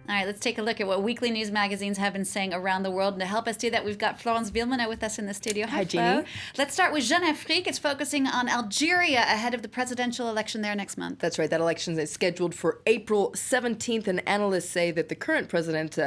All right, let's take a look at what weekly news magazines have been saying around the world. And to help us do that, we've got Florence Villemot with us in the studio. Hi, Jeannie. Let's start with Jeune Afrique. It's focusing on Algeria ahead of the presidential election there next month. That's right. That election is scheduled for April 17th, and analysts say that the current president,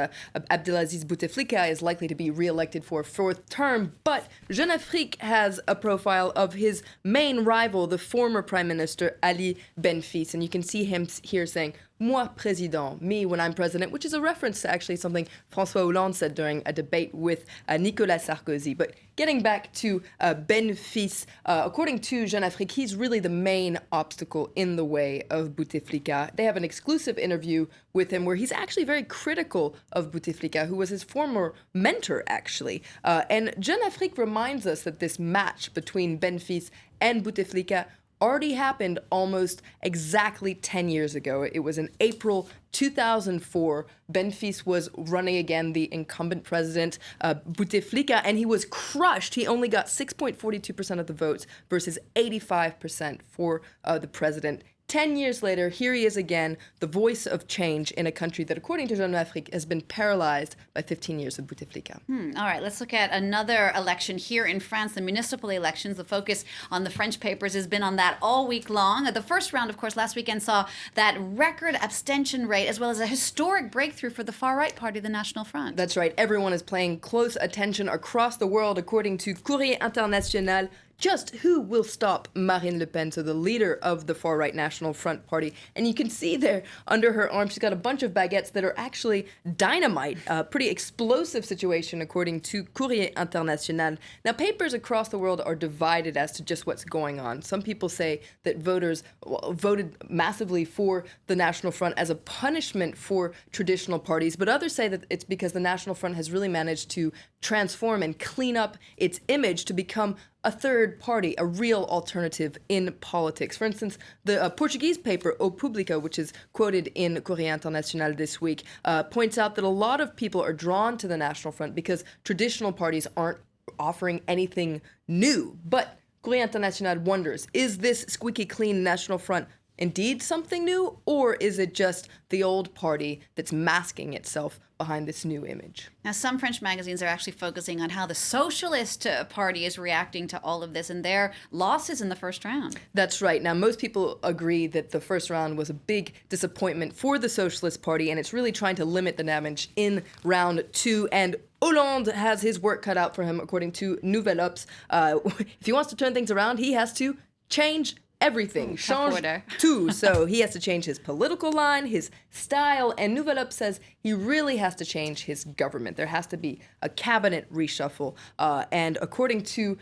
Abdelaziz Bouteflika, is likely to be re-elected for a fourth term. But Jeune Afrique has a profile of his main rival, the former prime minister, Ali Benfis. And you can see him here saying, moi président, me when I'm president, which is a reference to actually something François Hollande said during a debate with Nicolas Sarkozy. But getting back to Benfis, according to Jeune Afrique, he's really the main obstacle in the way of Bouteflika. They have an exclusive interview with him where he's actually very critical of Bouteflika, who was his former mentor, actually. And Jeune Afrique reminds us that this match between Benfis and Bouteflika already happened almost exactly 10 years ago. It was in April 2004. Benfis was running again, the incumbent president, Bouteflika, and he was crushed. He only got 6.42% of the votes versus 85% for the president. 10 years later, here he is again, the voice of change in a country that, according to Jeune Afrique, has been paralyzed by 15 years of Bouteflika. All right, let's look at another election here in France, the municipal elections. The focus on the French papers has been on that all week long. The first round, of course, last weekend saw that record abstention rate as well as a historic breakthrough for the far-right party, the National Front. That's right. Everyone is paying close attention across the world, according to Courrier International. Just who will stop Marine Le Pen, so the leader of the far-right National Front Party. And you can see there under her arm, she's got a bunch of baguettes that are actually dynamite. A pretty explosive situation, according to Courrier International. Now, papers across the world are divided as to just what's going on. Some people say that voters voted massively for the National Front as a punishment for traditional parties, but others say that it's because the National Front has really managed to transform and clean up its image to become a third party, a real alternative in politics. For instance, the Portuguese paper O Público, which is quoted in Courrier International this week, points out that a lot of people are drawn to the National Front because traditional parties aren't offering anything new. But Courrier International wonders, is this squeaky clean National Front indeed something new, or is it just the old party that's masking itself behind this new image? Now, some French magazines are actually focusing on how the Socialist Party is reacting to all of this and their losses in the first round. That's right. Now, most people agree that the first round was a big disappointment for the Socialist Party, and it's really trying to limit the damage in round two. And Hollande has his work cut out for him, according to Nouvelle Ops. If he wants to turn things around, he has to change everything, change tout. So he has to change his political line, his style, and Nouvelle Ops says he really has to change his government. There has to be a cabinet reshuffle. And according to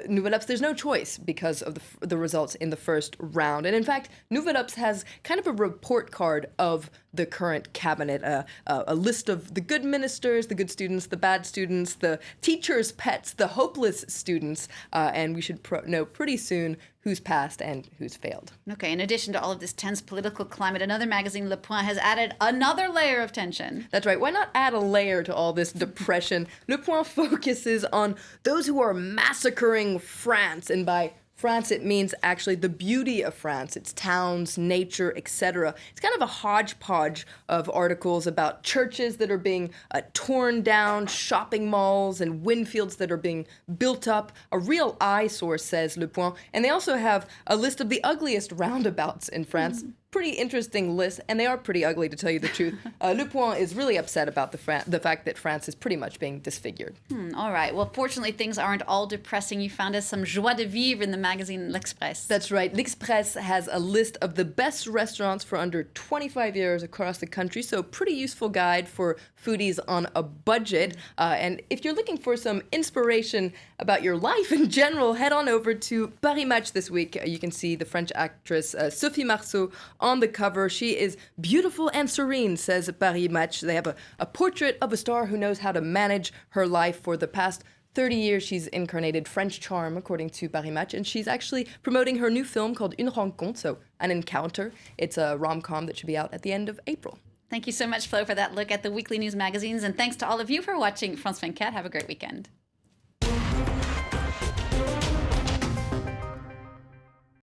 Nouvelle Ops, there's no choice because of the results in the first round. And in fact, Nouvelle Ops has kind of a report card of the current cabinet, a list of the good ministers, the good students, the bad students, the teachers' pets, the hopeless students, and we should know pretty soon who's passed and who's failed. Okay, in addition to all of this tense political climate, another magazine, Le Point, has added another layer of tension. That's right. Why not add a layer to all this depression? Le Point focuses on those who are massacring France, and by France, it means actually the beauty of France, its towns, nature, etc. It's kind of a hodgepodge of articles about churches that are being torn down, shopping malls, and wind fields that are being built up. A real eyesore, says Le Point. And they also have a list of the ugliest roundabouts in France. Pretty interesting list, and they are pretty ugly, to tell you the truth. Le Point is really upset about the fact that France is pretty much being disfigured. All right. Well, fortunately, things aren't all depressing. You found us some joie de vivre in the magazine L'Express. That's right. L'Express has a list of the best restaurants for under 25 years across the country, so pretty useful guide for foodies on a budget. And if you're looking for some inspiration about your life in general, head on over to Paris Match this week. You can see the French actress Sophie Marceau on the cover. She is beautiful and serene, says Paris Match. They have a portrait of a star who knows how to manage her life. For the past 30 years, she's incarnated French charm, according to Paris Match, and she's actually promoting her new film called Une Rencontre, so an encounter. It's a rom-com that should be out at the end of April. Thank you so much, Flo, for that look at the weekly news magazines, and thanks to all of you for watching France 24. Have a great weekend.